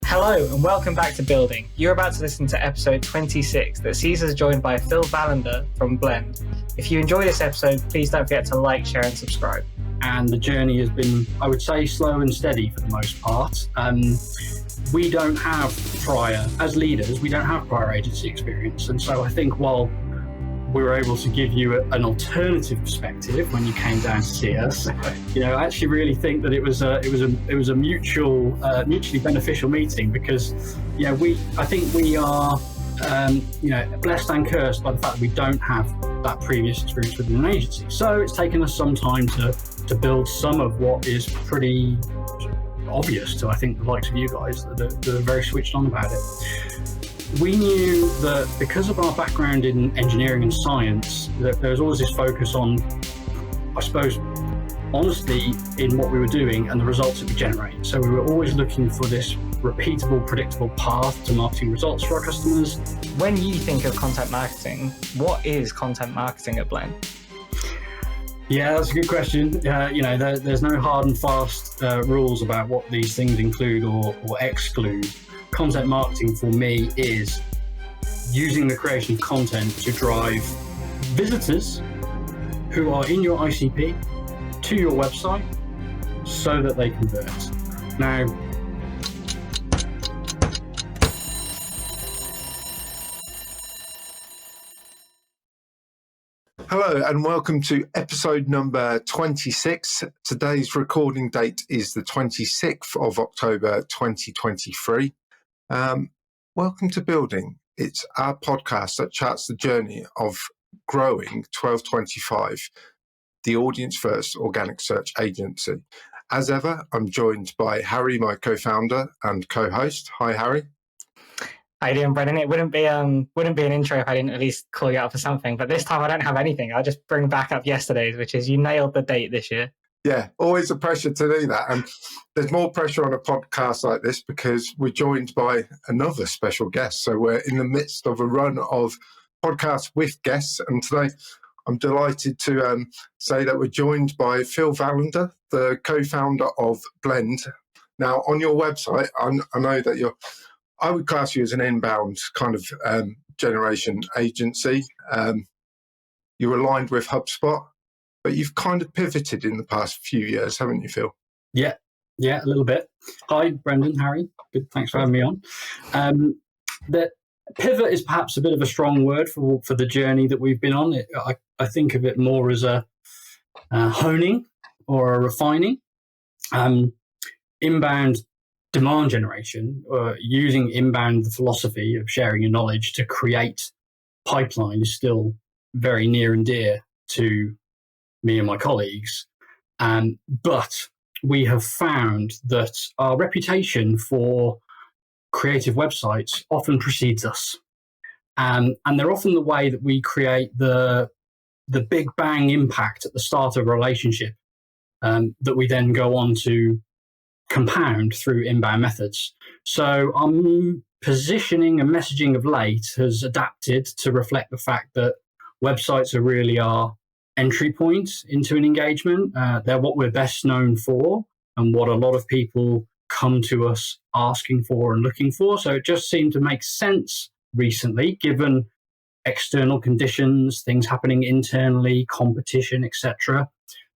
Hello and welcome back to Building. You're about to listen to episode 26 that sees us joined by Phil Vallender from Blend. If you enjoy this episode, please don't forget to like, share and subscribe. And the journey has been, I would say, slow and steady for the most part. We don't have as leaders, we don't have prior agency experience. And so I think while we were able to give you an alternative perspective when you came down to see us, I actually really think that it was a mutually beneficial meeting because, I think we are, blessed and cursed by the fact that we don't have that previous experience within an agency. So it's taken us some time to build some of what is pretty obvious to, I think, the likes of you guys that are very switched on about it. We knew that because of our background in engineering and science, that there was always this focus on, I suppose, honesty in what we were doing and the results that we generate. So we were always looking for this repeatable, predictable path to marketing results for our customers. When you think of content marketing, what is content marketing at Blend? Yeah, that's a good question. There's no hard and fast rules about what these things include or exclude. Content marketing for me is using the creation of content to drive visitors who are in your ICP to your website so that they convert. Now, hello and welcome to episode number 26. Today's recording date is the 26th of October 2023. Welcome to Building. It's our podcast that charts the journey of growing 1225, the audience first organic search agency. As ever, I'm joined by Harry, my co-founder and co-host. Hi, Harry. How you doing, Brendan? It wouldn't be an intro if I didn't at least call you out for something. But this time I don't have anything. I'll just bring back up yesterday's, which is you nailed the date this year. Yeah, always a pressure to do that. And there's more pressure on a podcast like this because we're joined by another special guest. So we're in the midst of a run of podcasts with guests. And today I'm delighted to say that we're joined by Phil Vallender, the co-founder of Blend. Now, on your website, I know that I would class you as an inbound kind of generation agency. You're aligned with HubSpot. But you've kind of pivoted in the past few years, haven't you, Phil? Yeah, a little bit. Hi, Brendan, Harry. Good, thanks for having me on. The pivot is perhaps a bit of a strong word for the journey that we've been on. I think of it more as a honing or a refining. Inbound demand generation, using inbound the philosophy of sharing your knowledge to create pipeline is still very near and dear to me and my colleagues. But we have found that our reputation for creative websites often precedes us. And they're often the way that we create the big bang impact at the start of a relationship that we then go on to compound through inbound methods. So our positioning and messaging of late has adapted to reflect the fact that websites are really our entry point into an engagement. They're what we're best known for and what a lot of people come to us asking for and looking for. So it just seemed to make sense recently, given external conditions, things happening internally, competition, etc.,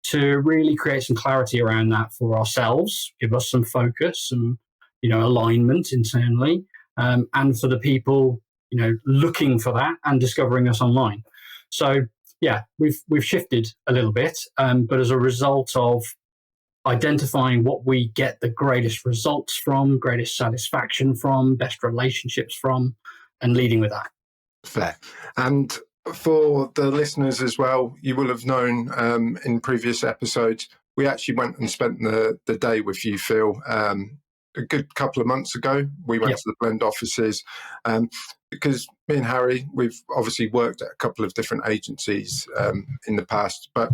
to really create some clarity around that for ourselves, give us some focus and alignment internally, and for the people looking for that and discovering us online. So yeah, we've shifted a little bit, but as a result of identifying what we get the greatest results from, greatest satisfaction from, best relationships from, and leading with that. Fair. And for the listeners as well, you will have known in previous episodes, we actually went and spent the day with you, Phil, a good couple of months ago. We went to the Blend offices because me and Harry, we've obviously worked at a couple of different agencies in the past, but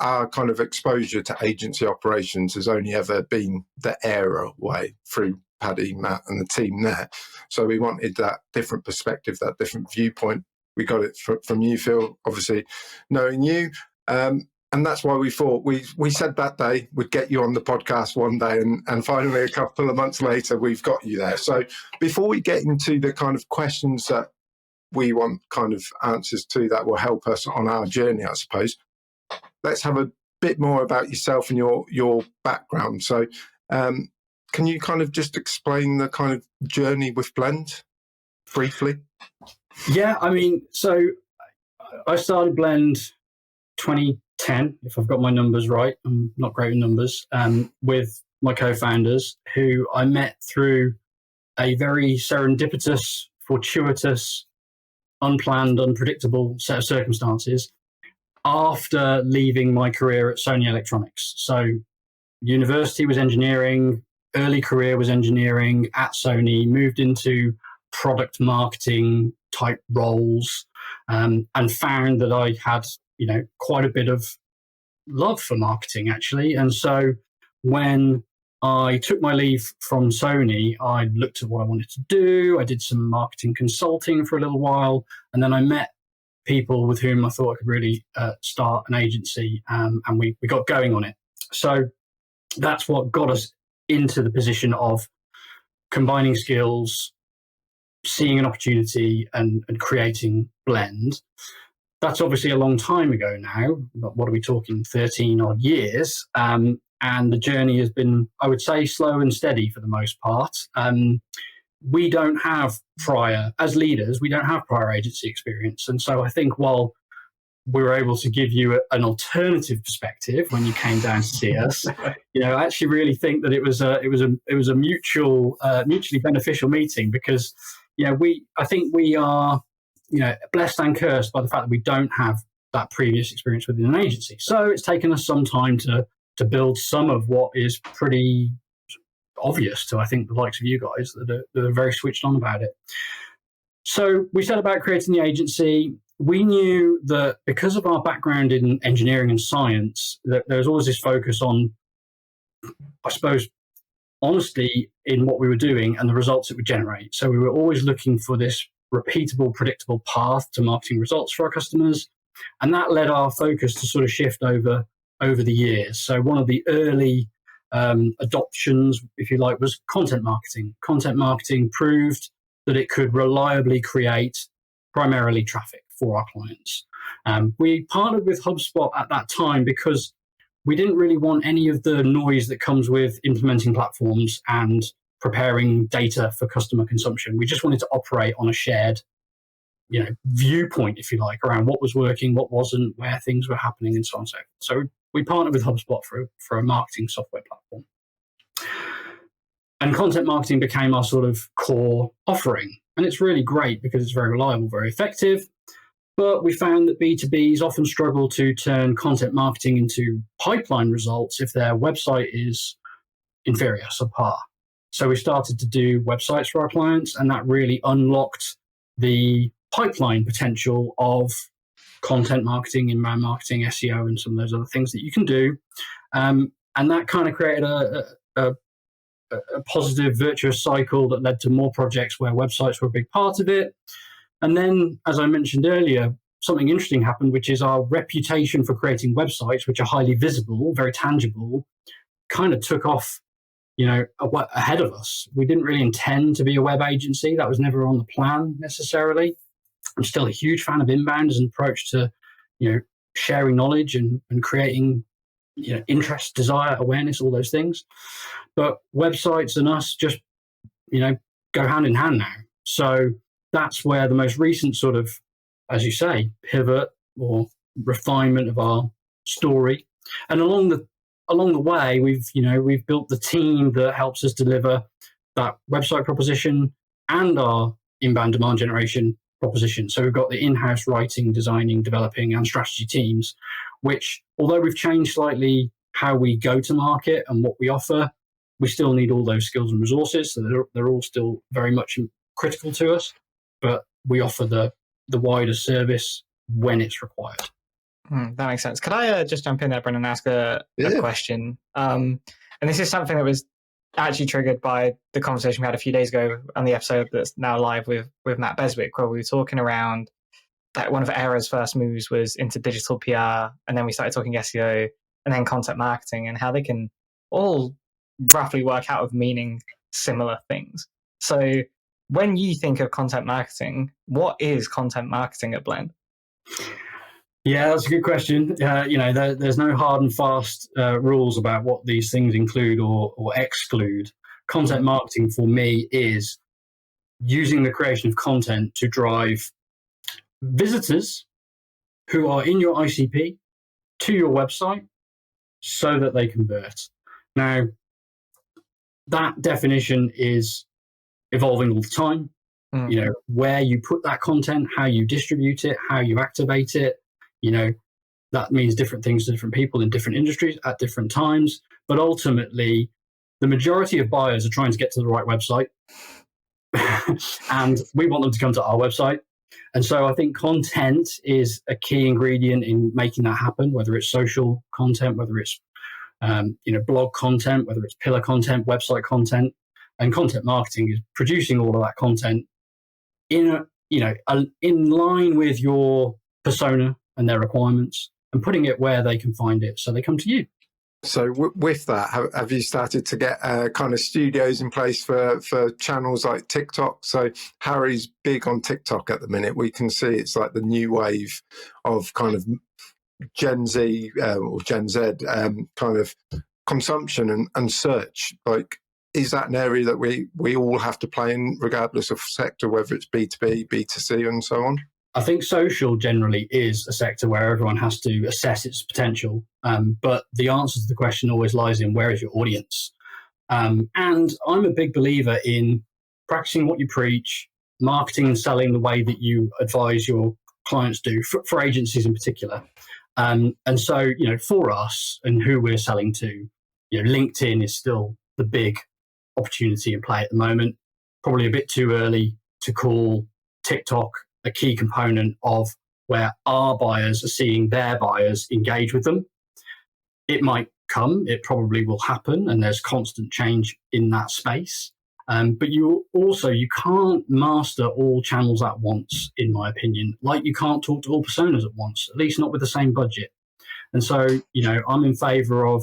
our kind of exposure to agency operations has only ever been the Aero way through Paddy, Matt and the team there. So we wanted that different perspective, that different viewpoint. We got it from you, Phil, obviously knowing you. And And that's why we thought we said that day we'd get you on the podcast one day, and finally a couple of months later we've got you there. So before we get into the kind of questions that we want kind of answers to that will help us on our journey, I suppose, let's have a bit more about yourself and your background. So can you kind of just explain the kind of journey with Blend briefly? Yeah, I mean, so I started Blend 2010, if I've got my numbers right. I'm not great with numbers, with my co-founders, who I met through a very serendipitous, fortuitous, unplanned, unpredictable set of circumstances after leaving my career at Sony Electronics. So university was engineering, early career was engineering at Sony, moved into product marketing type roles, and found that I had, quite a bit of love for marketing, actually. And so when I took my leave from Sony, I looked at what I wanted to do. I did some marketing consulting for a little while, and then I met people with whom I thought I could really start an agency, and we got going on it. So that's what got us into the position of combining skills, seeing an opportunity, and creating Blend. That's obviously a long time ago now, but what are we talking, 13 odd years? And the journey has been, I would say, slow and steady for the most part. We don't have as leaders, we don't have prior agency experience. And so I think while we were able to give you an alternative perspective when you came down to see us, I actually really think that it was a mutually beneficial meeting, because I think we are blessed and cursed by the fact that we don't have that previous experience within an agency. So it's taken us some time to build some of what is pretty obvious to, I think, the likes of you guys that are very switched on about it. So we set about creating the agency. We knew that because of our background in engineering and science, that there was always this focus on, I suppose, honesty in what we were doing and the results it would generate. So we were always looking for this repeatable, predictable path to marketing results for our customers. And that led our focus to sort of shift over the years. So one of the early adoptions, if you like, was content marketing. Content marketing proved that it could reliably create primarily traffic for our clients. We partnered with HubSpot at that time because we didn't really want any of the noise that comes with implementing platforms and preparing data for customer consumption. We just wanted to operate on a shared, viewpoint, if you like, around what was working, what wasn't, where things were happening, and so on and so forth. So we partnered with HubSpot for a marketing software platform. And content marketing became our sort of core offering. And it's really great because it's very reliable, very effective. But we found that B2Bs often struggle to turn content marketing into pipeline results if their website is inferior, subpar. So we started to do websites for our clients, and that really unlocked the pipeline potential of content marketing, inbound marketing, SEO, and some of those other things that you can do. And that kind of created a positive, virtuous cycle that led to more projects where websites were a big part of it. And then, as I mentioned earlier, something interesting happened, which is our reputation for creating websites, which are highly visible, very tangible, kind of took off ahead of us. We didn't really intend to be a web agency. That was never on the plan necessarily. I'm still a huge fan of inbound as an approach to, sharing knowledge and creating, interest, desire, awareness, all those things. But websites and us just, go hand in hand now. So that's where the most recent sort of, as you say, pivot or refinement of our story. And along the way, we've built the team that helps us deliver that website proposition and our inbound demand generation proposition. So we've got the in-house writing, designing, developing, and strategy teams, which, although we've changed slightly how we go to market and what we offer, we still need all those skills and resources. So they're all still very much critical to us, but we offer the wider service when it's required. That makes sense. Could I just jump in there, Brendan, and ask a question? And this is something that was actually triggered by the conversation we had a few days ago on the episode that's now live with Matt Beswick, where we were talking around like one of Era's first moves was into digital PR, and then we started talking SEO, and then content marketing, and how they can all roughly work out of meaning similar things. So when you think of content marketing, what is content marketing at Blend? Yeah, that's a good question. There's no hard and fast rules about what these things include or exclude. Content marketing for me is using the creation of content to drive visitors who are in your ICP to your website so that they convert. Now, that definition is evolving all the time. Where you put that content, how you distribute it, how you activate it, that means different things to different people in different industries at different times. But ultimately, the majority of buyers are trying to get to the right website. And we want them to come to our website. And so I think content is a key ingredient in making that happen, whether it's social content, whether it's blog content, whether it's pillar content, website content. And content marketing is producing all of that content in line with your persona and their requirements, and putting it where they can find it so they come to you. So with that, have you started to get kind of studios in place for channels like TikTok? So Harry's big on TikTok at the minute. We can see it's like the new wave of kind of Gen Z or Gen Z kind of consumption and search. Like, is that an area that we all have to play in, regardless of sector, whether it's B2B, B2C, and so on? I think social generally is a sector where everyone has to assess its potential. But the answer to the question always lies in where is your audience? And I'm a big believer in practicing what you preach, marketing and selling the way that you advise your clients do, for agencies in particular. And so, for us and who we're selling to, LinkedIn is still the big opportunity in play at the moment. Probably a bit too early to call TikTok a key component of where our buyers are seeing their buyers engage with them. It might come, it probably will happen, and there's constant change in that space. But you can't master all channels at once, in my opinion. Like, you can't talk to all personas at once, at least not with the same budget. And so, I'm in favor of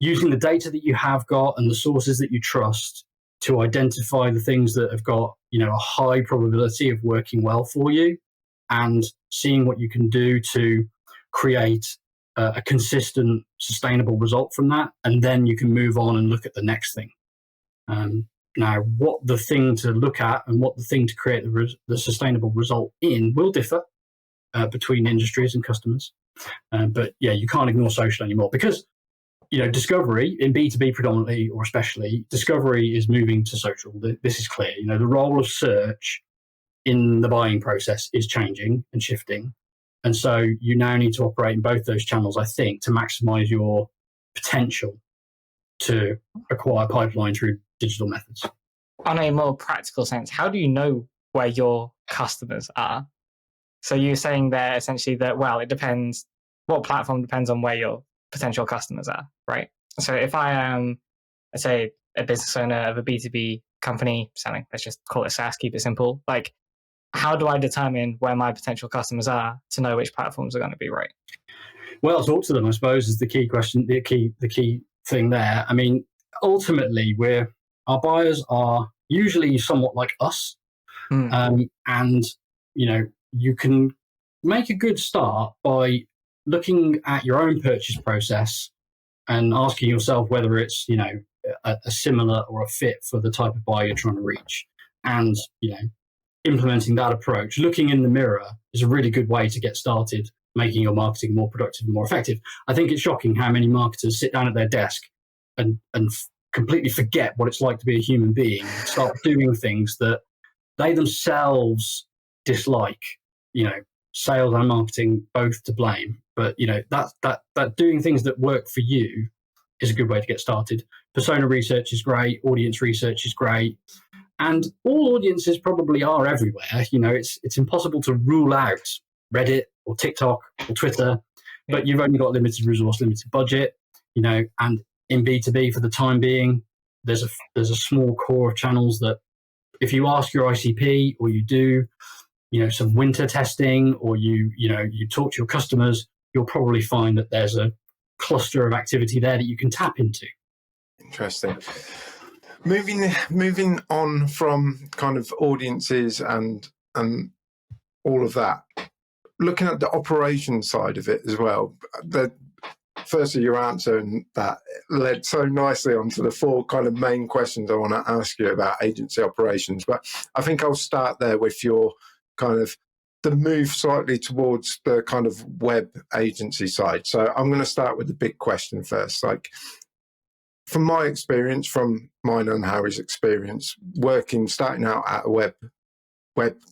using the data that you have got and the sources that you trust to identify the things that have got, a high probability of working well for you, and seeing what you can do to create a consistent, sustainable result from that. And then you can move on and look at the next thing. Now, what the thing to look at and what the thing to create the sustainable result in will differ between industries and customers. But yeah, you can't ignore social anymore, because discovery in B2B predominantly, or especially, discovery is moving to social. This is clear. The role of search in the buying process is changing and shifting. And so you now need to operate in both those channels, I think, to maximize your potential to acquire pipeline through digital methods. On a more practical sense, how do you know where your customers are? So you're saying there essentially that, well, it depends, what platform depends on where your potential customers are, right? So if I am, let's say, a business owner of a B2B company selling, let's just call it SaaS, keep it simple. Like, how do I determine where my potential customers are to know which platforms are going to be right? Well, talk to them, I suppose, is the key question, the key thing there. I mean, ultimately, our buyers are usually somewhat like us. And, you can make a good start by looking at your own purchase process and asking yourself whether it's, a similar or a fit for the type of buyer you're trying to reach. And, implementing that approach, looking in the mirror, is a really good way to get started making your marketing more productive and more effective. I think it's shocking how many marketers sit down at their desk and completely forget what it's like to be a human being, and start doing things that they themselves dislike. Sales and marketing both to blame, but that doing things that work for you is a good way to get started. Persona research is great, audience research is great, and all audiences probably are everywhere. It's impossible to rule out Reddit or TikTok or Twitter, but you've only got limited resource, limited budget. And in B2B, for the time being, there's a small core of channels that, if you ask your ICP, or you do, some winter testing, or you talk to your customers, you'll probably find that there's a cluster of activity there that you can tap into. Interesting. Moving on from kind of audiences and all of that, looking at the operation side of it as well. Firstly, your answer and that led so nicely onto the 4 kind of main questions I want to ask you about agency operations. But I think I'll start there with your kind of the move slightly towards the kind of web agency side. So I'm going to start with the big question first. Like, from my experience, from mine and Harry's experience, starting out at a web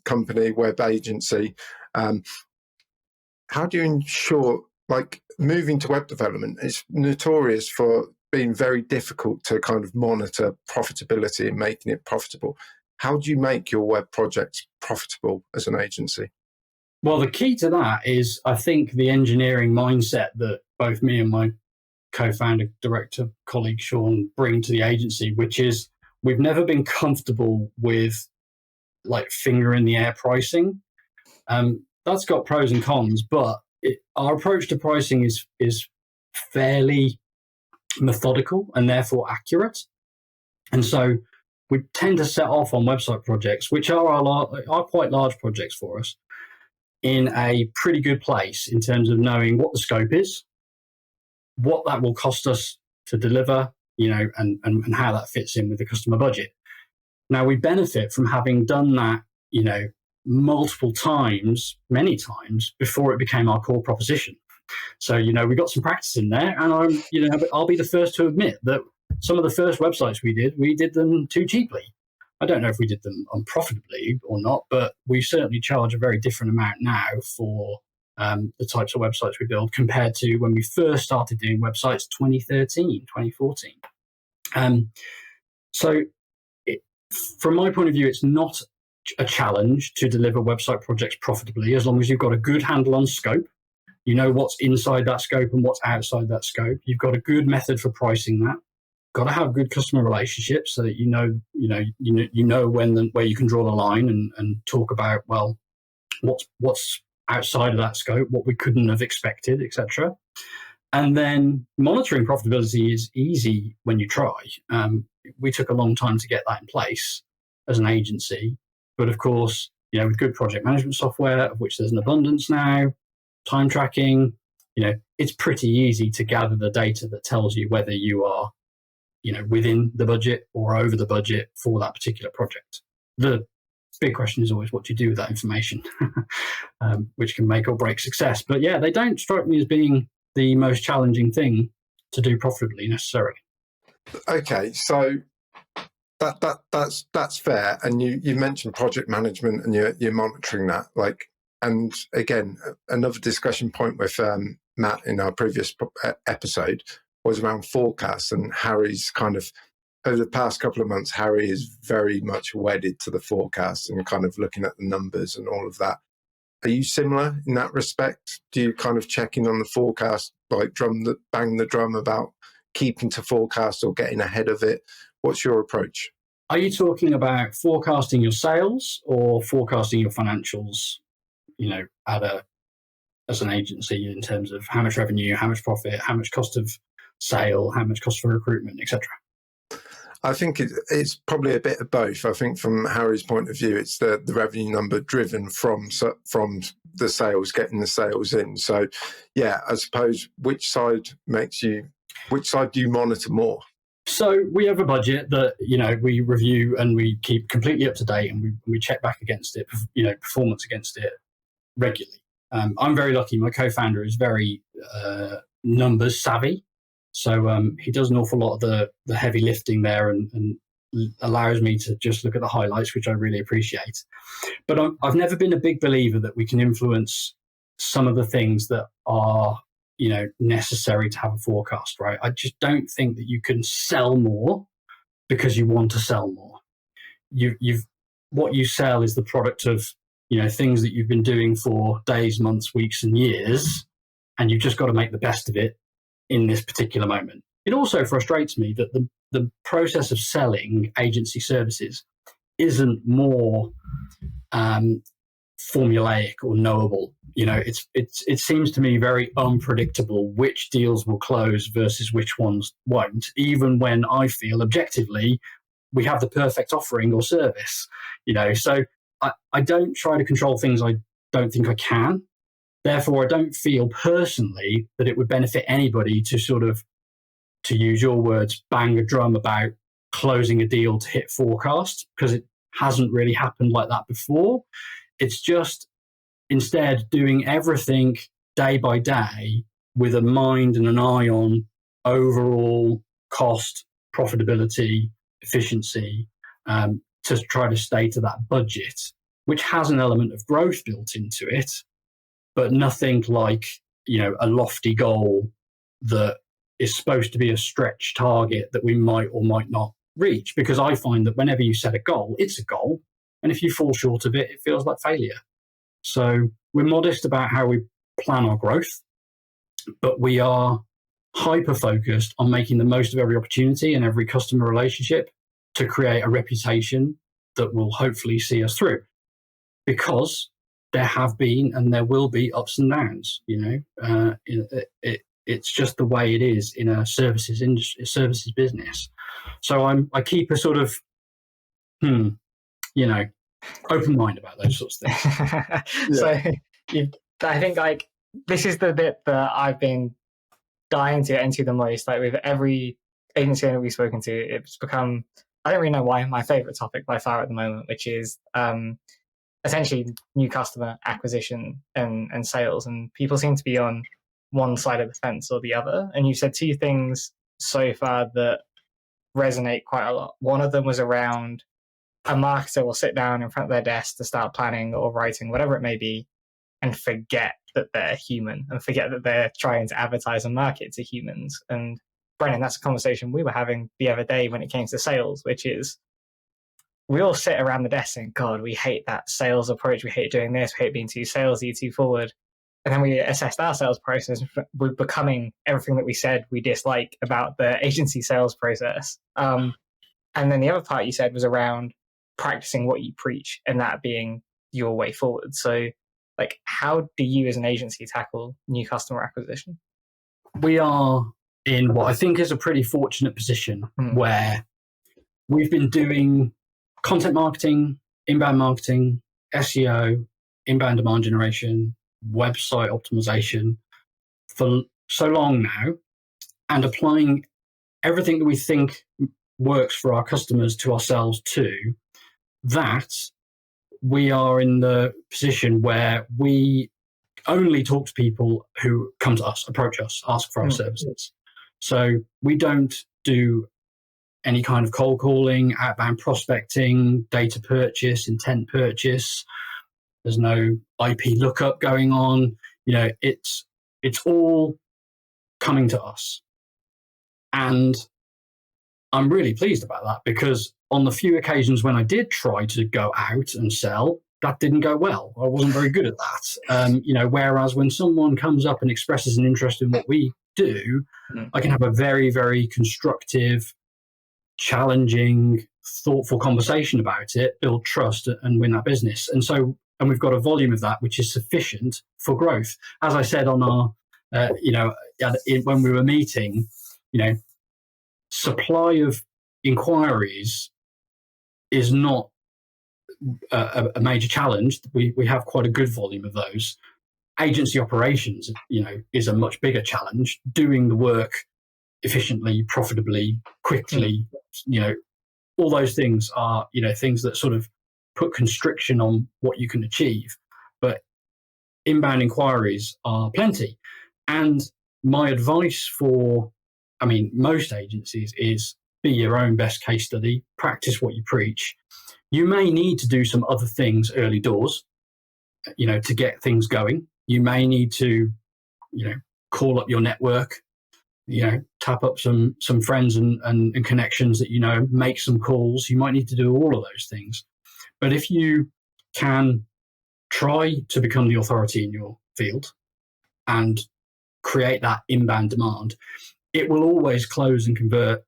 company, web agency, how do you ensure, like, moving to web development is notorious for being very difficult to kind of monitor profitability and making it profitable. How do you make your web projects profitable as an agency? Well, the key to that is, I think, the engineering mindset that both me and my co-founder, director, colleague Sean bring to the agency, which is we've never been comfortable with like finger in the air pricing. That's got pros and cons, but our approach to pricing is fairly methodical and therefore accurate. And so we tend to set off on website projects, which are quite large projects for us, in a pretty good place in terms of knowing what the scope is, what that will cost us to deliver, and how that fits in with the customer budget. Now, we benefit from having done that, multiple times, many times before it became our core proposition. So, we got some practice in there, and I'll be the first to admit that some of the first websites we did them too cheaply. I don't know if we did them unprofitably or not, but we certainly charge a very different amount now for the types of websites we build compared to when we first started doing websites 2013, 2014. From my point of view, it's not a challenge to deliver website projects profitably as long as you've got a good handle on scope. You know what's inside that scope and what's outside that scope. You've got a good method for pricing that. Got to have good customer relationships so that you know where you can draw the line and talk about, well, what's outside of that scope, what we couldn't have expected, etc. And then monitoring profitability is easy when you try. We took a long time to get that in place as an agency, but of course, with good project management software, of which there's an abundance now, time tracking, it's pretty easy to gather the data that tells you whether you are within the budget or over the budget for that particular project. The big question is always what do you do with that information, which can make or break success. But yeah, they don't strike me as being the most challenging thing to do profitably necessarily. Okay, so that's fair. And you mentioned project management and you're monitoring that. And again, another discussion point with Matt in our previous episode was around forecasts, and Harry's kind of, over the past couple of months, Harry is very much wedded to the forecast and kind of looking at the numbers and all of that. Are you similar in that respect? Do you kind of check in on the forecast, like bang the drum about keeping to forecast or getting ahead of it? What's your approach? Are you talking about forecasting your sales or forecasting your financials, as an agency in terms of how much revenue, how much profit, how much cost of sale, how much cost for recruitment, etc.? I think it's probably a bit of both. I think from Harry's point of view, it's the revenue number driven from the sales, getting the sales in. So, yeah, I suppose which side do you monitor more? So we have a budget that, we review and we keep completely up to date, and we check back against it, performance against it regularly. I'm very lucky. My co-founder is very numbers savvy. So he does an awful lot of the heavy lifting there and allows me to just look at the highlights, which I really appreciate. But I've never been a big believer that we can influence some of the things that are, necessary to have a forecast, right? I just don't think that you can sell more because you want to sell more. What you sell is the product of, things that you've been doing for days, months, weeks, and years, and you've just got to make the best of it in this particular moment. It also frustrates me that the process of selling agency services isn't more formulaic or knowable. It seems to me very unpredictable which deals will close versus which ones won't, even when I feel objectively we have the perfect offering or service. So I don't try to control things I don't think I can. Therefore, I don't feel personally that it would benefit anybody to sort of, to use your words, bang a drum about closing a deal to hit forecast, because it hasn't really happened like that before. It's just instead doing everything day by day with a mind and an eye on overall cost, profitability, efficiency, to try to stay to that budget, which has an element of growth built into it, but nothing like, a lofty goal that is supposed to be a stretch target that we might or might not reach. Because I find that whenever you set a goal, it's a goal. And if you fall short of it, it feels like failure. So we're modest about how we plan our growth, but we are hyper-focused on making the most of every opportunity and every customer relationship to create a reputation that will hopefully see us through. Because there have been and there will be ups and downs, it's just the way it is in a services industry, services business. So I keep a sort of, open mind about those sorts of things. So I think this is the bit that I've been dying to get into the most. Like with every agency that we've spoken to, it's become, I don't really know why, my favorite topic by far at the moment, which is essentially new customer acquisition and sales. And people seem to be on one side of the fence or the other. And you said two things so far that resonate quite a lot. One of them was around a marketer will sit down in front of their desk to start planning or writing, whatever it may be, and forget that they're human and forget that they're trying to advertise and market to humans. And Brennan, that's a conversation we were having the other day when it came to sales, which is we all sit around the desk saying, God, we hate that sales approach. We hate doing this. We hate being too salesy, too forward. And then we assessed our sales process. We're becoming everything that we said we dislike about the agency sales process. And then the other part you said was around practicing what you preach and that being your way forward. So how do you as an agency tackle new customer acquisition? We are in what I think is a pretty fortunate position where we've been doing content marketing, inbound marketing, SEO, inbound demand generation, website optimization for so long now, and applying everything that we think works for our customers to ourselves too, that we are in the position where we only talk to people who come to us, approach us, ask for our services. So we don't do any kind of cold calling, outbound prospecting, data purchase, intent purchase. There's no IP lookup going on. It's all coming to us. And I'm really pleased about that, because on the few occasions when I did try to go out and sell, that didn't go well. I wasn't very good at that. Whereas when someone comes up and expresses an interest in what we do, I can have a very, very constructive, challenging, thoughtful conversation about it, build trust and win that business. And we've got a volume of that which is sufficient for growth. As I said on our, when we were meeting, supply of inquiries is not a major challenge. We have quite a good volume of those. Agency operations, is a much bigger challenge. Doing the work efficiently, profitably, quickly, all those things are, things that sort of put constriction on what you can achieve. But inbound inquiries are plenty. And my advice for, most agencies is be your own best case study, practice what you preach. You may need to do some other things early doors, to get things going. You may need to, call up your network, tap up some friends and connections that, make some calls. You might need to do all of those things. But if you can try to become the authority in your field and create that inbound demand, it will always close and convert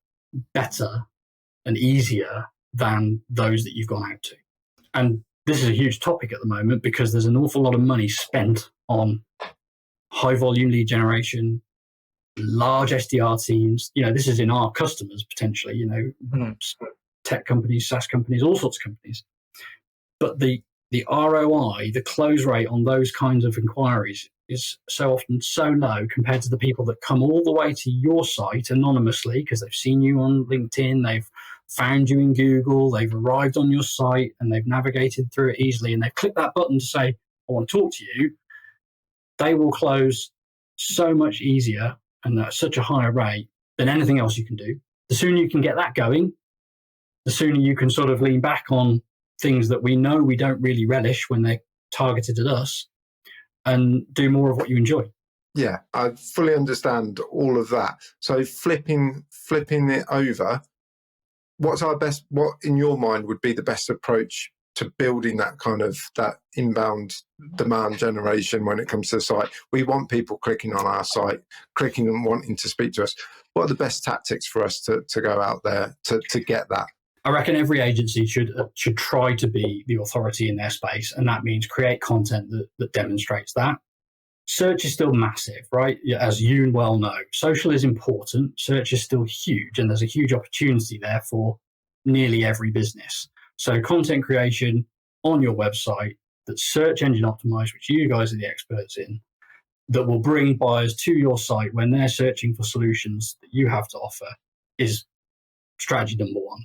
better and easier than those that you've gone out to. And this is a huge topic at the moment because there's an awful lot of money spent on high volume lead generation, large SDR teams. This is in our customers potentially, tech companies, SaaS companies, all sorts of companies. But the ROI, the close rate on those kinds of inquiries is so often so low compared to the people that come all the way to your site anonymously because they've seen you on LinkedIn, they've found you in Google, they've arrived on your site and they've navigated through it easily and they've clicked that button to say, I want to talk to you. They will close so much easier and at such a higher rate than anything else you can do. The sooner you can get that going, the sooner you can sort of lean back on things that we know we don't really relish when they're targeted at us and do more of what you enjoy. Yeah, I fully understand all of that. So flipping it over, what in your mind would be the best approach to building that kind of that inbound demand generation when it comes to the site? We want people clicking on our site, clicking and wanting to speak to us. What are the best tactics for us to go out there to get that? I reckon every agency should try to be the authority in their space, and that means create content that demonstrates that. Search is still massive, right? As you well know, social is important. Search is still huge, and there's a huge opportunity there for nearly every business. So content creation on your website that's search engine optimized, which you guys are the experts in, that will bring buyers to your site when they're searching for solutions that you have to offer is strategy number one.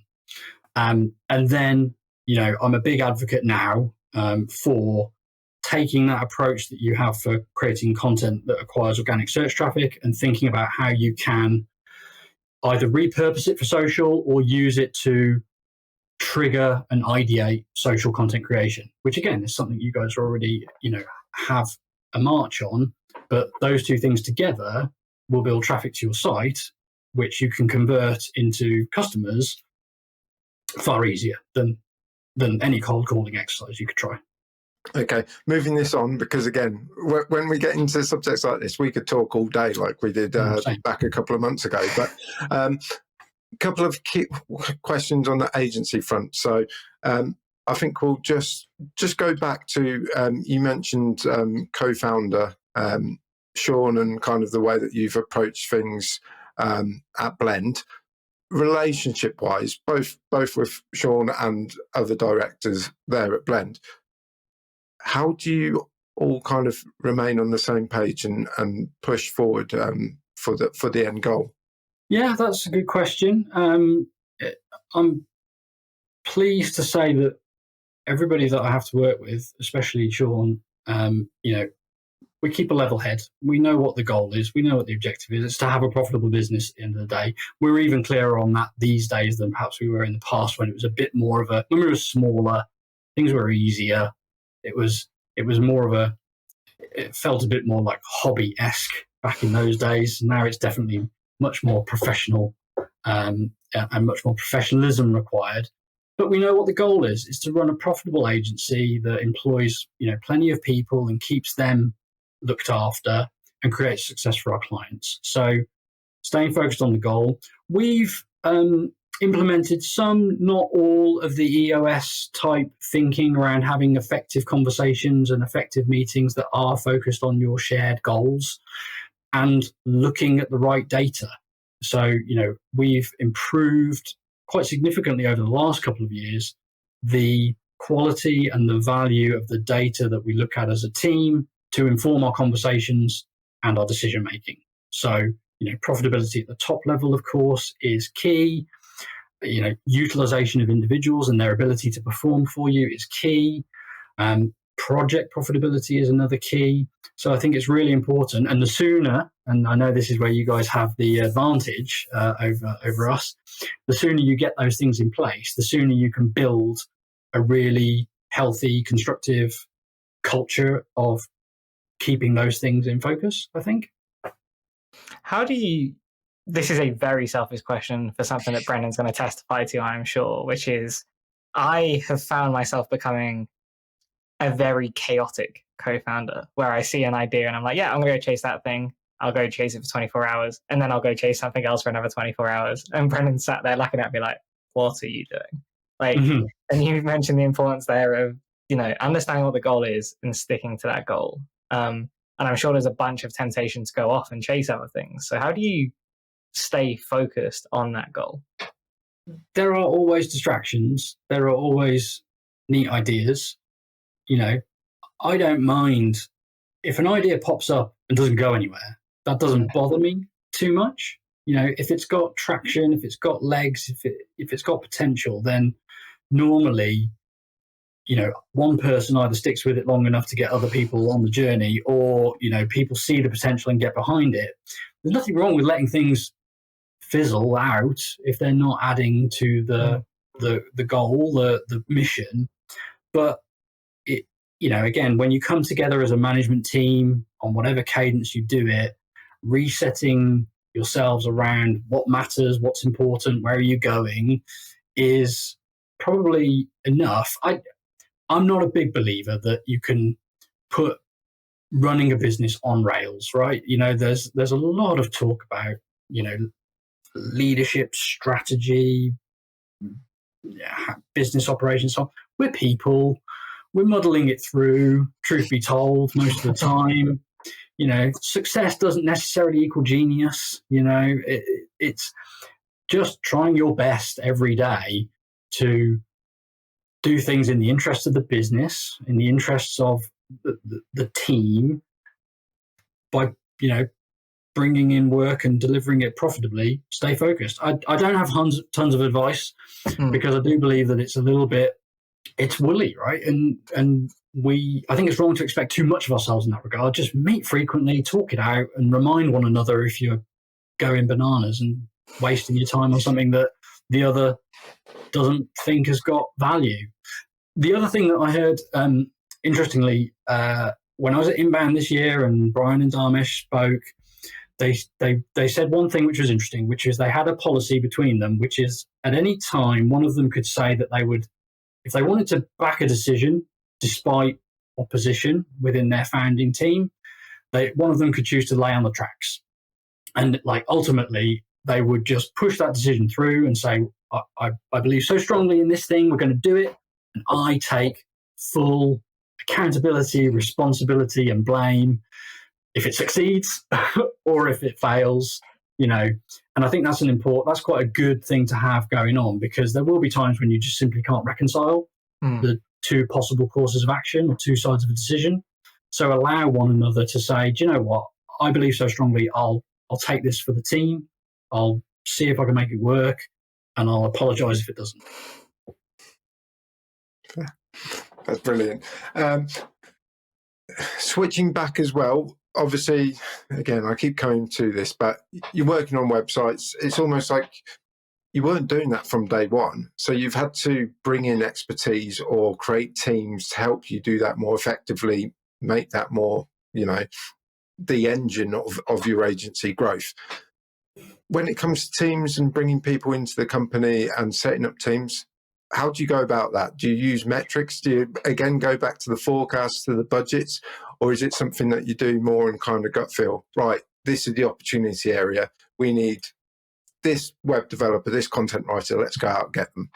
And then, I'm a big advocate now for taking that approach that you have for creating content that acquires organic search traffic and thinking about how you can either repurpose it for social or use it to trigger and ideate social content creation, which again is something you guys already, have a march on. But those two things together will build traffic to your site, which you can convert into customers far easier than any cold calling exercise you could try. Okay, moving this on, because again, when we get into subjects like this, we could talk all day like we did back a couple of months ago. But a couple of key questions on the agency front. So I think we'll just go back to, you mentioned co-founder Sean and kind of the way that you've approached things at Blend. Relationship wise, both with Sean and other directors there at Blend, how do you all kind of remain on the same page and push forward for the end goal? Yeah, that's a good question. I'm pleased to say that everybody that I have to work with, especially Sean, we keep a level head. We know what the goal is. We know what the objective is. It's to have a profitable business at the end of the day. We're even clearer on that these days than perhaps we were in the past when it was a bit more of when we were smaller, things were easier. It was more of it felt a bit more like hobby-esque back in those days. Now it's definitely much more professional and much more professionalism required. But we know what the goal is to run a profitable agency that employs, plenty of people and keeps them looked after and creates success for our clients. So staying focused on the goal. We've implemented some, not all, of the EOS type thinking around having effective conversations and effective meetings that are focused on your shared goals and looking at the right data. So, we've improved quite significantly over the last couple of years the quality and the value of the data that we look at as a team to inform our conversations and our decision making. So, profitability at the top level, of course, is key. Utilization of individuals and their ability to perform for you is key. Project profitability is another key. So I think it's really important. And the sooner, and I know this is where you guys have the advantage over us, the sooner you get those things in place, the sooner you can build a really healthy, constructive culture of keeping those things in focus, I think. This is a very selfish question for something that Brendan's going to testify to, I'm sure, which is I have found myself becoming a very chaotic co-founder where I see an idea and I'm like, yeah, I'm going to go chase that thing. I'll go chase it for 24 hours and then I'll go chase something else for another 24 hours. And Brendan sat there looking at me like, what are you doing? And you mentioned the importance there of understanding what the goal is and sticking to that goal. And I'm sure there's a bunch of temptation to go off and chase other things. So how do you stay focused on that goal? There are always distractions. There are always neat ideas. I don't mind if an idea pops up and doesn't go anywhere. That doesn't bother me too much. If it's got traction, if it's got legs, if it's got potential, then normally, one person either sticks with it long enough to get other people on the journey, or, people see the potential and get behind it. There's nothing wrong with letting things fizzle out if they're not adding to the goal, the mission. But again, when you come together as a management team on whatever cadence you do it, resetting yourselves around what matters, what's important, where are you going, is probably enough. I'm not a big believer that you can put running a business on rails, right? There's a lot of talk about, leadership, strategy, business operations. So we're people. We're muddling it through, truth be told, most of the time. Success doesn't necessarily equal genius. It's just trying your best every day to do things in the interests of the business, in the interests of the team, by, bringing in work and delivering it profitably. Stay focused. I don't have tons of advice because I do believe that it's a little bit, it's woolly, right? And I think it's wrong to expect too much of ourselves in that regard. Just meet frequently, talk it out, and remind one another if you're going bananas and wasting your time on something that the other doesn't think has got value. The other thing that I heard, interestingly, when I was at Inbound this year and Brian and Dharmesh spoke, they said one thing which was interesting, which is they had a policy between them, which is at any time one of them could say that they would, if they wanted to back a decision despite opposition within their founding team, one of them could choose to lay on the tracks. And ultimately, they would just push that decision through and say, I believe so strongly in this thing, we're going to do it. And I take full accountability, responsibility, and blame if it succeeds or if it fails, And I think that's quite a good thing to have going on, because there will be times when you just simply can't reconcile the two possible courses of action or two sides of a decision. So allow one another to say, do you know what? I believe so strongly. I'll take this for the team. I'll see if I can make it work, and I'll apologize if it doesn't. That's brilliant. Switching back as well, obviously, again, I keep coming to this, but you're working on websites. It's almost like you weren't doing that from day one. So you've had to bring in expertise or create teams to help you do that more effectively, make that more, the engine of your agency growth. When it comes to teams and bringing people into the company and setting up teams, how do you go about that? Do you use metrics? Do you, again, go back to the forecasts, to the budgets? Or is it something that you do more in kind of gut feel? Right, this is the opportunity area. We need this web developer, this content writer. Let's go out and get them.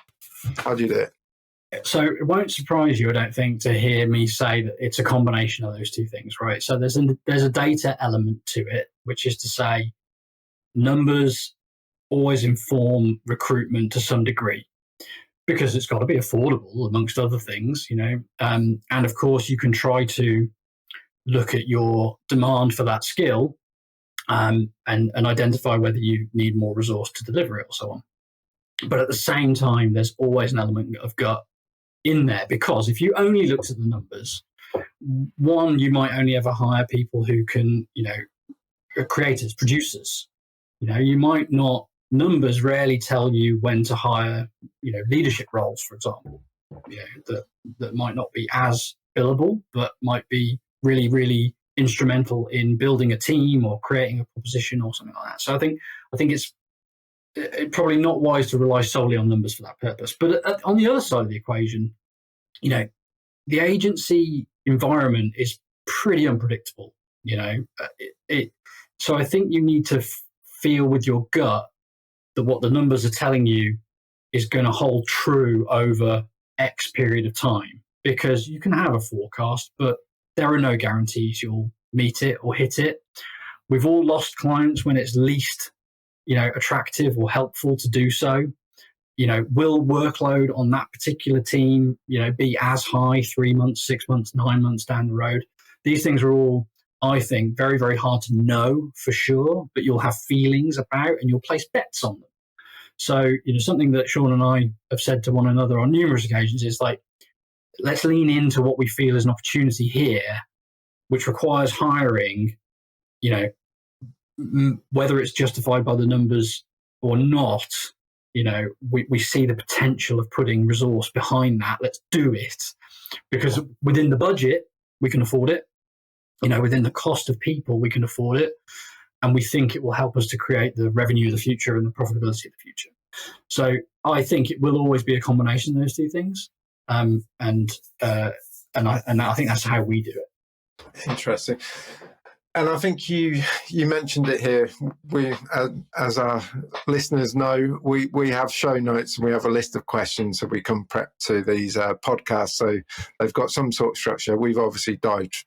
How do you do it? So it won't surprise you, I don't think, to hear me say that it's a combination of those two things, right? So there's a data element to it, which is to say numbers always inform recruitment to some degree, because it's got to be affordable, amongst other things, and of course you can try to look at your demand for that skill and identify whether you need more resource to deliver it or so on. But at the same time, there's always an element of gut in there, because if you only looked at the numbers, one, you might only ever hire people who can, creators, producers. You might not, numbers rarely tell you when to hire, leadership roles, for example, that might not be as billable, but might be really, really instrumental in building a team or creating a proposition or something like that. So I think it's probably not wise to rely solely on numbers for that purpose. But on the other side of the equation, the agency environment is pretty unpredictable. So I think you need to feel with your gut that what the numbers are telling you is going to hold true over X period of time. because you can have a forecast, but there are no guarantees you'll meet it or hit it. We've all lost clients when it's least, attractive or helpful to do so. Will workload on that particular team, be as high 3 months, 6 months, 9 months down the road? These things are all, I think, very, very hard to know for sure, but you'll have feelings about and you'll place bets on them. So, something that Sean and I have said to one another on numerous occasions is like, let's lean into what we feel is an opportunity here, which requires hiring, whether it's justified by the numbers or not. We see the potential of putting resource behind that. Let's do it, because within the budget, we can afford it. Within the cost of people, we can afford it. And we think it will help us to create the revenue of the future and the profitability of the future. So I think it will always be a combination of those two things. And I think that's how we do it. Interesting. And I think you mentioned it here. We, as our listeners know, we have show notes and we have a list of questions that we come prep to these podcasts. So they've got some sort of structure. We've obviously dived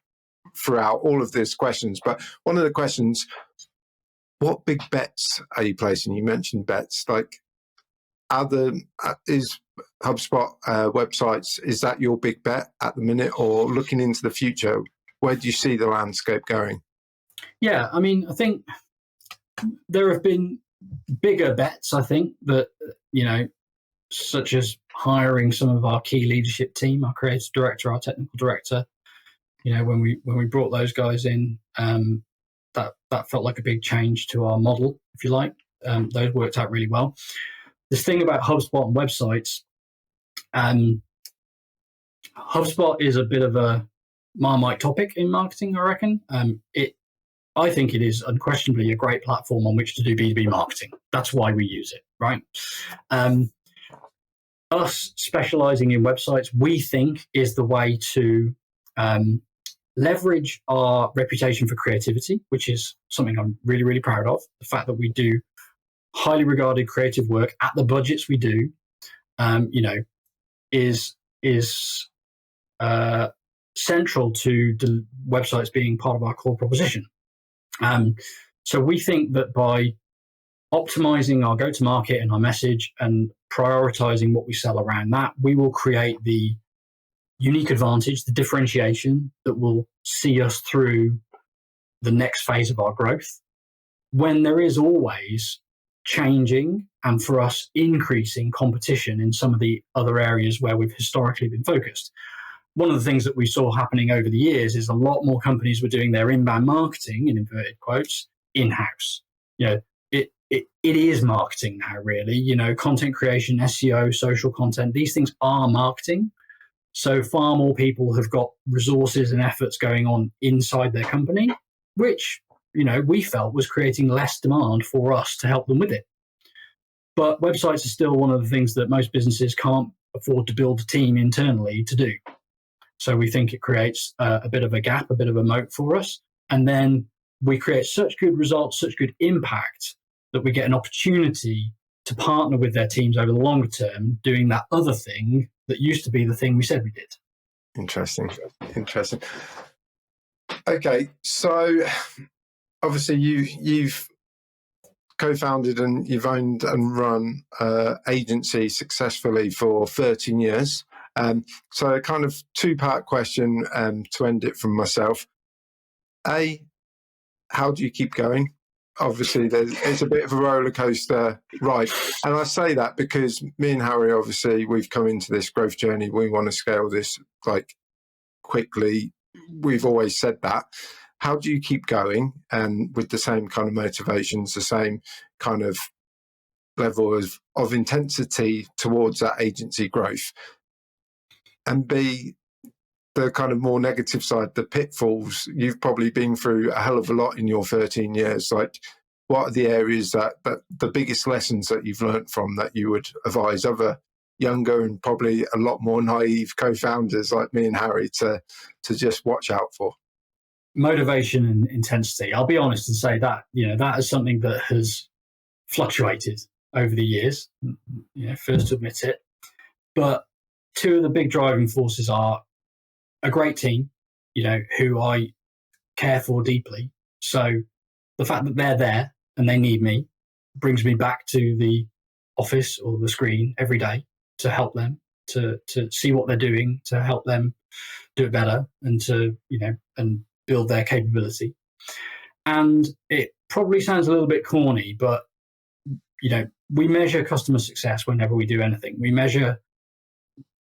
throughout all of these questions, but one of the questions, what big bets are you placing? You mentioned bets. Like, is HubSpot websites, is that your big bet at the minute, or looking into the future, where do you see the landscape going? Yeah, I mean, I think there have been bigger bets, I think, that, such as hiring some of our key leadership team, our creative director, our technical director. When we brought those guys in, that felt like a big change to our model, if you like. Those worked out really well. This thing about HubSpot and websites, HubSpot is a bit of a Marmite topic in marketing, I reckon. I think it is unquestionably a great platform on which to do B2B marketing. That's why we use it, right? Us specializing in websites, we think, is the way to leverage our reputation for creativity, which is something I'm really, really proud of. The fact that we do highly regarded creative work at the budgets we do, is central to the websites being part of our core proposition. So we think that by optimizing our go-to-market and our message and prioritizing what we sell around that, we will create the unique advantage, the differentiation that will see us through the next phase of our growth, when there is always changing and, for us, increasing competition in some of the other areas where we've historically been focused. One of the things that we saw happening over the years is a lot more companies were doing their inbound marketing, in inverted quotes, in-house. It is marketing now, really. Content creation, SEO, social content, these things are marketing. So far more people have got resources and efforts going on inside their company, which, we felt was creating less demand for us to help them with it. But websites are still one of the things that most businesses can't afford to build a team internally to do. So we think it creates a bit of a gap, a bit of a moat for us. And then we create such good results, such good impact, that we get an opportunity to partner with their teams over the longer term, doing that other thing that used to be the thing we said we did. Interesting. Okay, so obviously you've co-founded and you've owned and run agency successfully for 13 years. So a kind of two-part question to end it from myself. A, how do you keep going? Obviously, it's a bit of a roller coaster ride. And I say that because me and Harry, obviously, we've come into this growth journey. We want to scale this quickly. We've always said that. How do you keep going and with the same kind of motivations, the same kind of level of intensity towards that agency growth? And B, the kind of more negative side, the pitfalls. You've probably been through a hell of a lot in your 13 years. Like, what are the areas that the biggest lessons that you've learned from that you would advise other younger and probably a lot more naive co-founders like me and Harry to just watch out for? Motivation and intensity. I'll be honest and say that, that is something that has fluctuated over the years, first to admit it. But two of the big driving forces are a great team, who I care for deeply. So the fact that they're there and they need me brings me back to the office or the screen every day to help them, to see what they're doing, to help them do it better, and to and build their capability. And it probably sounds a little bit corny, but we measure customer success whenever we do anything. We measure,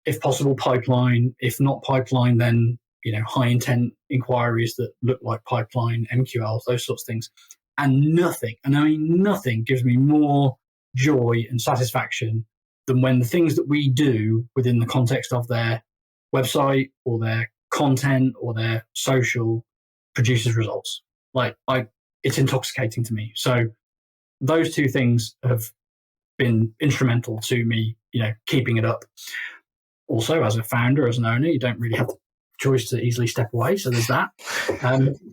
if possible, pipeline. If not pipeline, then high intent inquiries that look like pipeline, MQLs, those sorts of things. And nothing, and I mean nothing, gives me more joy and satisfaction than when the things that we do within the context of their website or their content or their social produces results. It's intoxicating to me. So those two things have been instrumental to me, keeping it up. Also, as a founder, as an owner, you don't really have the choice to easily step away. So there's that.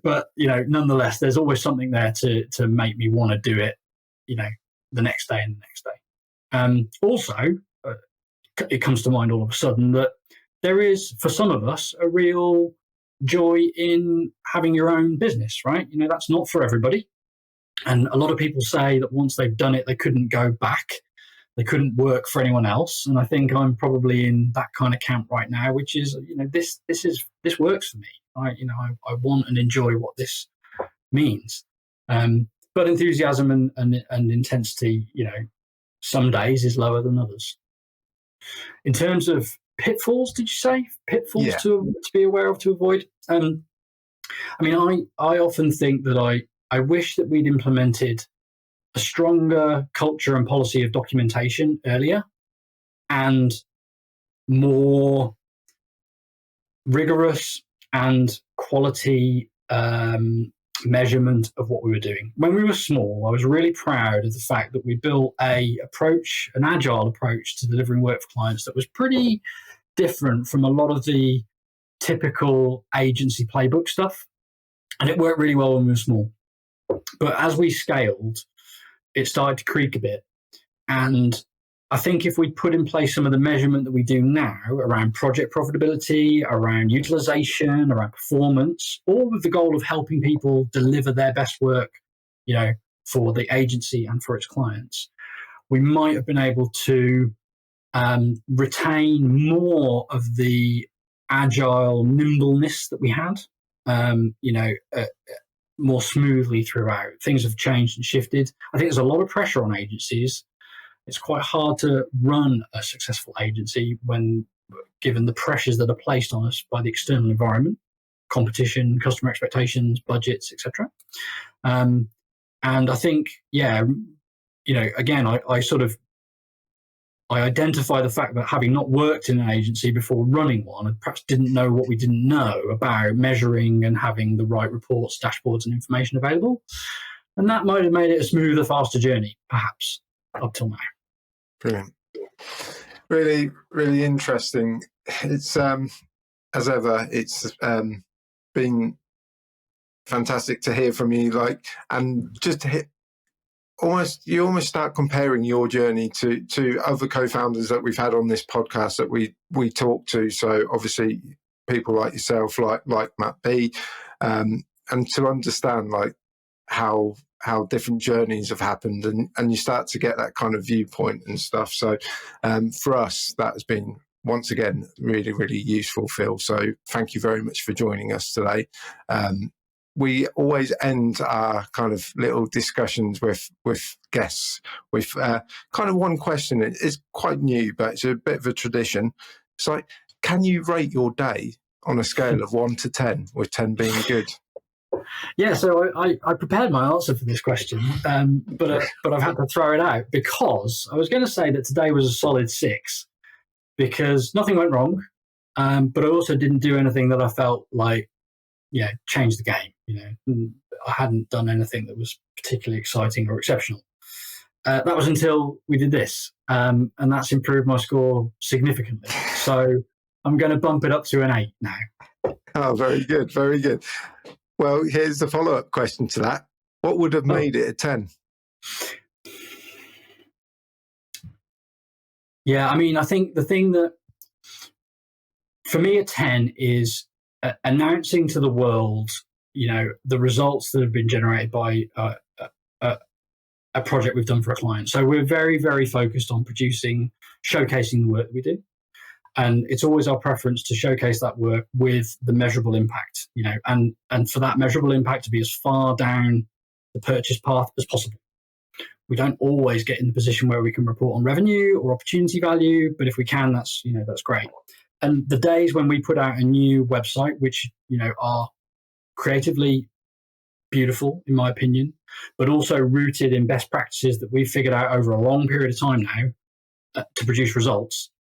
But, nonetheless, there's always something there to make me want to do it, the next day and the next day. Also, it comes to mind all of a sudden that there is, for some of us, a real joy in having your own business, right? That's not for everybody. And a lot of people say that once they've done it, they couldn't go back. They couldn't work for anyone else. And I think I'm probably in that kind of camp right now, which is, this works for me. I want and enjoy what this means. But enthusiasm and intensity, some days is lower than others. In terms of pitfalls, did you say? Pitfalls to be aware of, to avoid? I often think that I wish that we'd implemented a stronger culture and policy of documentation earlier, and more rigorous and quality measurement of what we were doing. When we were small, I was really proud of the fact that we built an agile approach to delivering work for clients that was pretty different from a lot of the typical agency playbook stuff. And it worked really well when we were small. But as we scaled, it started to creak a bit. And I think if we put in place some of the measurement that we do now around project profitability, around utilization, around performance, all with the goal of helping people deliver their best work, for the agency and for its clients, we might have been able to retain more of the agile nimbleness that we had, more smoothly throughout. Things have changed and shifted. I think there's a lot of pressure on agencies. It's quite hard to run a successful agency when given the pressures that are placed on us by the external environment, competition, customer expectations, budgets, etc. And I think, again, I identify the fact that having not worked in an agency before running one, and perhaps didn't know what we didn't know about measuring and having the right reports, dashboards, and information available. And that might have made it a smoother, faster journey, perhaps, up till now. Brilliant. Really, really interesting. It's, as ever, it's been fantastic to hear from you. And just to hit, you almost start comparing your journey to other co-founders that we've had on this podcast that we talk to. So obviously people like yourself, like Matt B, and to understand how different journeys have happened, and you start to get that kind of viewpoint and stuff. So for us, that has been once again really, really useful, Phil. So thank you very much for joining us today. We always end our kind of little discussions with guests with kind of one question. It's quite new, but it's a bit of a tradition. It's like, can you rate your day on a scale of 1 to 10, with 10 being good? Yeah, so I prepared my answer for this question, but I've had to throw it out because I was going to say that today was a solid 6 because nothing went wrong, but I also didn't do anything that I felt like changed the game. I hadn't done anything that was particularly exciting or exceptional. That was until we did this, and that's improved my score significantly. So I'm going to bump it up to an 8 now. Oh, very good, very good. Well, here's the follow-up question to that. What would have made it a 10? Yeah, I mean, I think the thing that For me, a 10 is announcing to the world, the results that have been generated by a project we've done for a client. So we're very, very focused on showcasing the work that we do. And it's always our preference to showcase that work with the measurable impact, and for that measurable impact to be as far down the purchase path as possible. We don't always get in the position where we can report on revenue or opportunity value, but if we can, that's great. And the days when we put out a new website, which, are creatively beautiful, in my opinion, but also rooted in best practices that we've figured out over a long period of time now to produce results,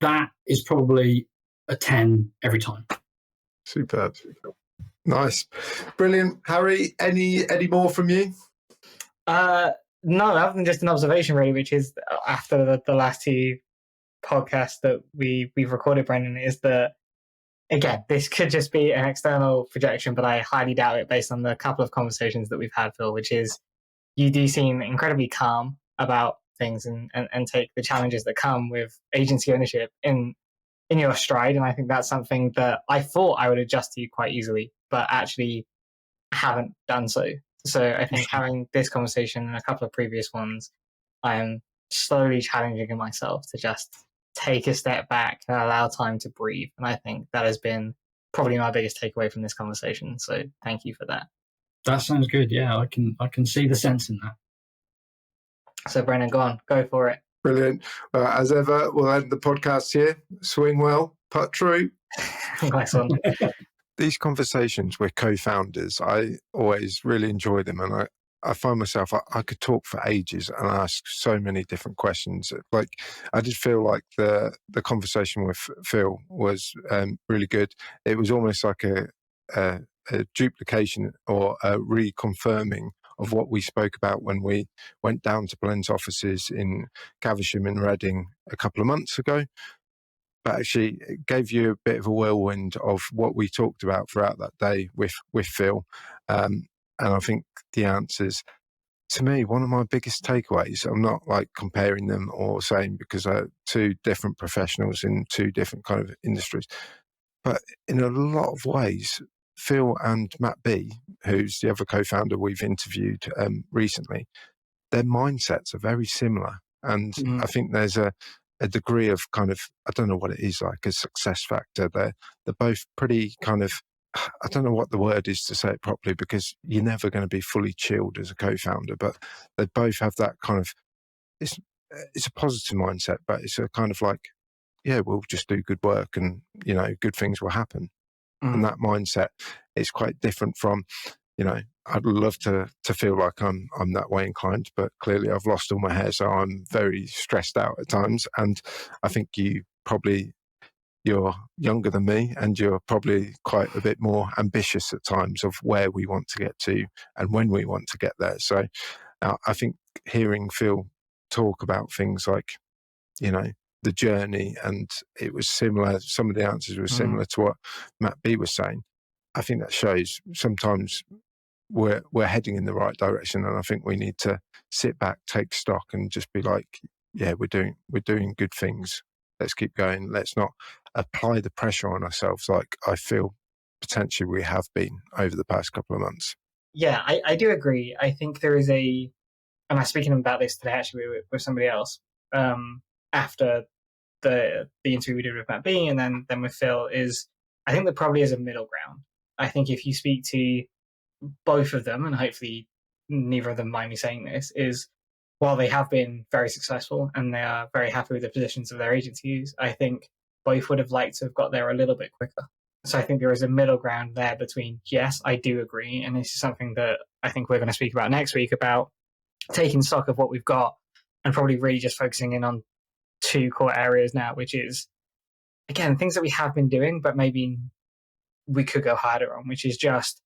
that is probably a 10 every time. Superb. Nice. Brilliant. Harry, any more from you? No, other than just an observation, really, which is after the last two podcasts that we've recorded, Brendan, is that, again, this could just be an external projection, but I highly doubt it based on the couple of conversations that we've had, Phil, which is you do seem incredibly calm about things and take the challenges that come with agency ownership in your stride. And I think that's something that I thought I would adjust to quite easily, but actually haven't done so. So I think having this conversation and a couple of previous ones, I am slowly challenging myself to just take a step back and allow time to breathe. And I think that has been probably my biggest takeaway from this conversation. So thank you for that. That sounds good. Yeah, I can see the sense in that. So Brendan, go for it. Brilliant. As ever, we'll end the podcast here. Swing well, putt true. Nice one. These conversations with co-founders, I always really enjoy them, and I find myself, I could talk for ages and ask so many different questions. Like, I did feel like the conversation with Phil was really good. It was almost like a duplication or a reconfirming of what we spoke about when we went down to Blend's offices in Caversham and Reading a couple of months ago. But actually, it gave you a bit of a whirlwind of what we talked about throughout that day with Phil. And I think the answers, to me, one of my biggest takeaways, I'm not like comparing them or saying because they're two different professionals in two different kind of industries, but in a lot of ways, Phil and Matt B, who's the other co-founder we've interviewed recently, their mindsets are very similar. And I think there's a degree of kind of, I don't know what it is, like a success factor. They're both pretty kind of, I don't know what the word is to say it properly, because you're never going to be fully chilled as a co-founder, but they both have that kind of, it's a positive mindset, but it's a kind of like, yeah, we'll just do good work and, good things will happen. And that mindset is quite different from, I'd love to feel like I'm that way inclined, but clearly I've lost all my hair, so I'm very stressed out at times. And I think you're younger than me, and you're probably quite a bit more ambitious at times of where we want to get to and when we want to get there. So I think hearing Phil talk about things like, the journey, and it was similar, some of the answers were similar to what Matt B was saying. I think that shows sometimes we're heading in the right direction, and I think we need to sit back, take stock, and just be like, yeah, we're doing good things. Let's keep going. Let's not apply the pressure on ourselves like I feel potentially we have been over the past couple of months. Yeah, I do agree. I think there is and I was speaking about this today actually with somebody else after the interview we did with Matt B and then with Phil, is I think there probably is a middle ground. I think if you speak to both of them, and hopefully neither of them mind me saying this, is while they have been very successful and they are very happy with the positions of their agencies, I think both would have liked to have got there a little bit quicker. So I think there is a middle ground there between, yes, I do agree, and this is something that I think we're going to speak about next week, about taking stock of what we've got and probably really just focusing in on two core areas now, which is, again, things that we have been doing, but maybe we could go harder on, which is just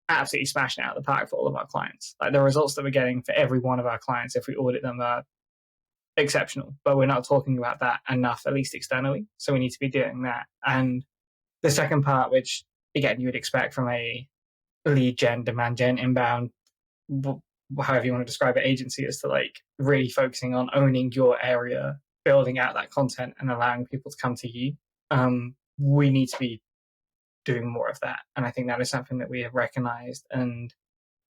absolutely smashing it out of the park for all of our clients. Like, the results that we're getting for every one of our clients, if we audit them, are exceptional, but we're not talking about that enough, at least externally. So we need to be doing that. And the second part, which again, you would expect from a lead gen, demand gen, inbound, however you want to describe it, agency, is to like really focusing on owning your area, building out that content and allowing people to come to you. we need to be doing more of that. And I think that is something that we have recognized and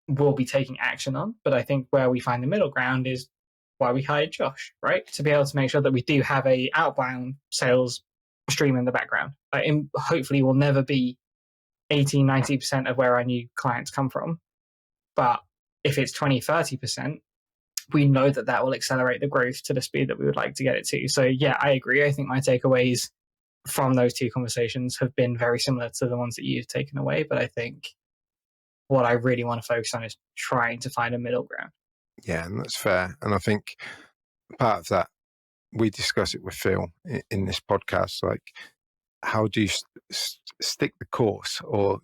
will be taking action on. But I think where we find the middle ground is why we hired Josh, right? To be able to make sure that we do have a outbound sales stream in the background. Hopefully will never be 80, 90% of where our new clients come from. But if it's 20, 30%, we know that that will accelerate the growth to the speed that we would like to get it to. So yeah, I agree. I think my takeaways from those two conversations have been very similar to the ones that you've taken away. But I think what I really want to focus on is trying to find a middle ground. Yeah, and that's fair. And I think part of that, we discuss it with Phil in this podcast, like how do you stick the course or,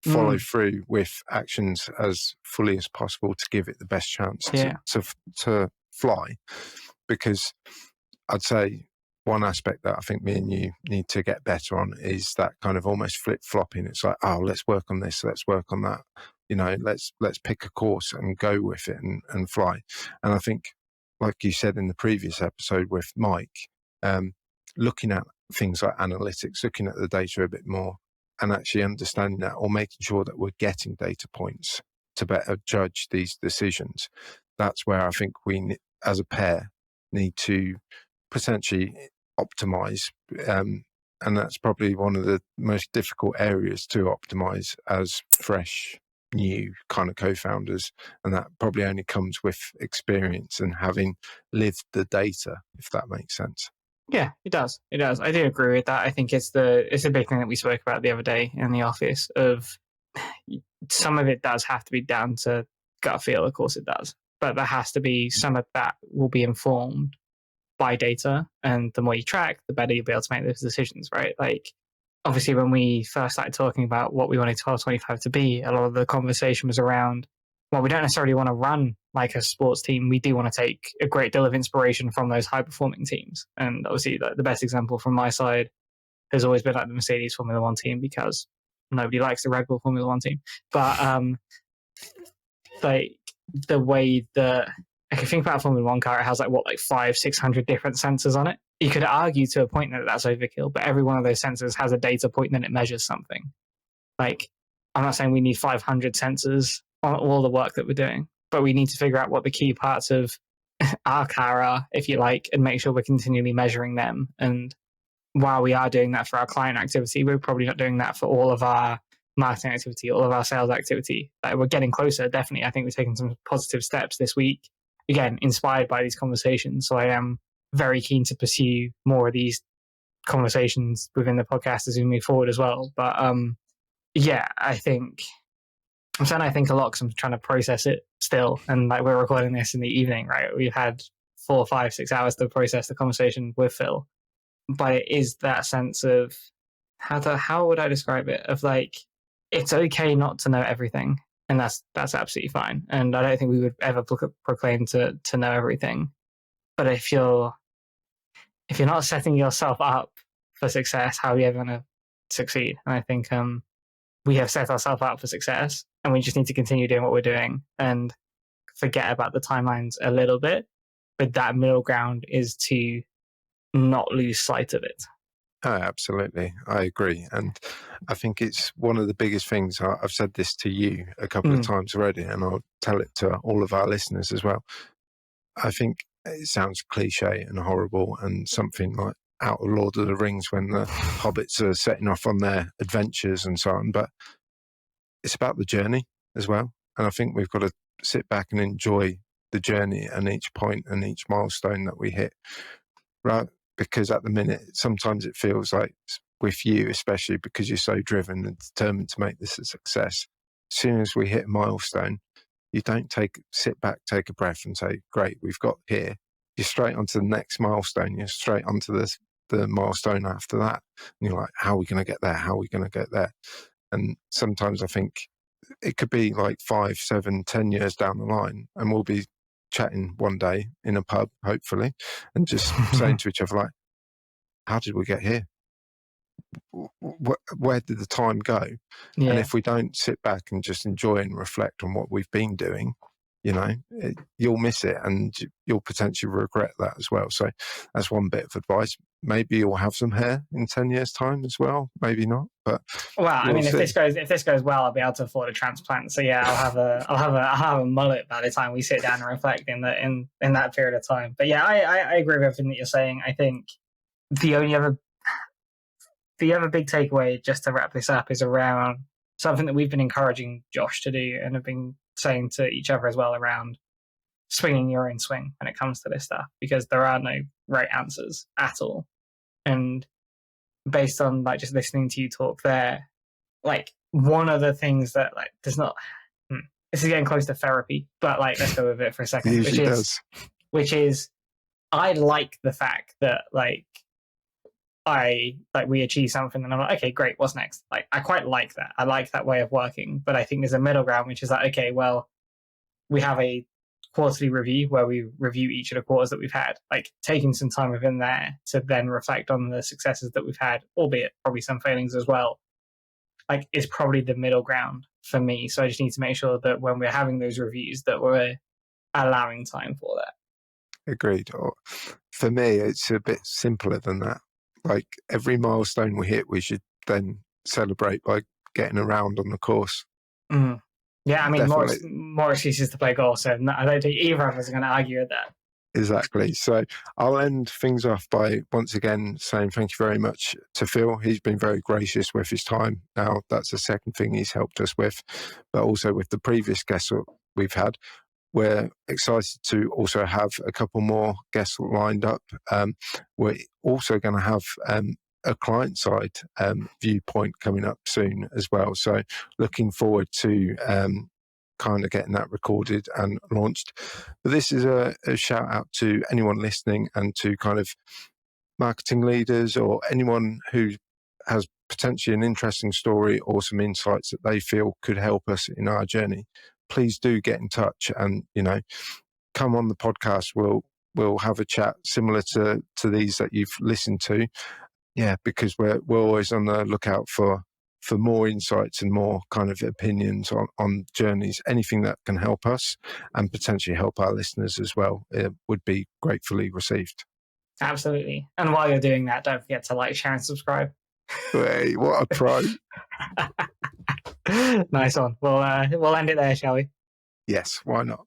follow through with actions as fully as possible to give it the best chance to fly? Because I'd say one aspect that I think me and you need to get better on is that kind of almost flip-flopping. It's like, oh, let's work on this, let's work on that. Let's pick a course and go with it and fly. And I think, like you said in the previous episode with Mike, looking at things like analytics, looking at the data a bit more and actually understanding that, or making sure that we're getting data points to better judge these decisions. That's where I think we, as a pair, need to potentially optimize. And that's probably one of the most difficult areas to optimize as fresh, new kind of co-founders. And that probably only comes with experience and having lived the data, if that makes sense. Yeah, it does. It does. I do agree with that. I think it's a big thing that we spoke about the other day in the office of some of it does have to be down to gut feel. Of course it does. But there has to be some of that will be informed by data. And the more you track, the better you'll be able to make those decisions, right? Like, obviously, when we first started talking about what we wanted 1225 to be, a lot of the conversation was around, well, we don't necessarily want to run like a sports team. We do want to take a great deal of inspiration from those high-performing teams. And obviously, the best example from my side has always been like the Mercedes Formula One team, because nobody likes the Red Bull Formula One team. But like the way that I can think about a Formula One car, it has 500-600 different sensors on it. You could argue to a point that that's overkill, but every one of those sensors has a data point and it measures something. Like, I'm not saying we need 500 sensors on all the work that we're doing, but we need to figure out what the key parts of our car are, if you like, and make sure we're continually measuring them. And while we are doing that for our client activity, we're probably not doing that for all of our marketing activity, all of our sales activity. We're getting closer, definitely. I think we've taken some positive steps this week, again, inspired by these conversations. So I am very keen to pursue more of these conversations within the podcast as we move forward as well. But yeah, I think I'm saying I think a lot because I'm trying to process it still. And like, we're recording this in the evening, right? We've had 4, 5, 6 hours to process the conversation with Phil. But it is that sense of how would I describe it? Of like, it's okay not to know everything, and that's absolutely fine. And I don't think we would ever proclaim to know everything. But if you're not setting yourself up for success, how are you ever going to succeed? And I think we have set ourselves up for success, and we just need to continue doing what we're doing and forget about the timelines a little bit. But that middle ground is to not lose sight of it. Oh, absolutely. I agree. And I think it's one of the biggest things. I've said this to you a couple of times already, and I'll tell it to all of our listeners as well. I think it sounds cliche and horrible and something like out of Lord of the Rings when the hobbits are setting off on their adventures and so on. But it's about the journey as well. And I think we've got to sit back and enjoy the journey and each point and each milestone that we hit, right? Because at the minute, sometimes it feels like with you, especially because you're so driven and determined to make this a success, as soon as we hit a milestone, you don't sit back, take a breath and say, great, we've got here. You're straight onto the next milestone. You're straight onto the milestone after that. And you're like, how are we going to get there? How are we going to get there? And sometimes I think it could be like 5, 7, 10 years down the line, and we'll be chatting one day in a pub, hopefully, and just saying to each other, like, how did we get here? Where did the time go? Yeah. And if we don't sit back and just enjoy and reflect on what we've been doing, you'll miss it and you'll potentially regret that as well. So that's one bit of advice. maybe you'll have some hair in 10 years' time as well. Maybe not, but well, I mean, we'll see. if this goes well, I'll be able to afford a transplant. So yeah, I'll have a mullet by the time we sit down and reflect in that period of time. But yeah, I agree with everything that you're saying. I think the other big takeaway, just to wrap this up, is around something that we've been encouraging Josh to do and have been saying to each other as well, around swinging your own swing when it comes to this stuff, because there are no right answers at all. And based on like just listening to you talk there, like one of the things that like there's not, this is getting close to therapy, but like let's go with it for a second, which is I like the fact that we achieve something and I'm like, okay, great, what's next? Like I quite like that. I like that way of working, but I think there's a middle ground, which is like, okay, well, we have a quarterly review where we review each of the quarters that we've had, like taking some time within there to then reflect on the successes that we've had, albeit probably some failings as well, like is probably the middle ground for me. So I just need to make sure that when we're having those reviews that we're allowing time for that. Agreed. For me, it's a bit simpler than that. Like every milestone we hit, we should then celebrate by getting around on the course. Mm. Yeah, I mean, more excuses to play golf. So I don't think either of us are going to argue with that. Exactly. So I'll end things off by once again saying thank you very much to Phil. He's been very gracious with his time. Now, that's the second thing he's helped us with, but also with the previous guests we've had. We're excited to also have a couple more guests lined up. We're also going to have a client-side viewpoint coming up soon as well. So looking forward to kind of getting that recorded and launched. But this is a shout out to anyone listening and to kind of marketing leaders or anyone who has potentially an interesting story or some insights that they feel could help us in our journey. Please do get in touch and, come on the podcast. We'll have a chat similar to these that you've listened to. Yeah, because we're always on the lookout for more insights and more kind of opinions on journeys. Anything that can help us and potentially help our listeners as well, it would be gratefully received. Absolutely. And while you're doing that, don't forget to like, share, and subscribe. Hey, what a pro. Nice one. We'll end it there, shall we? Yes, why not?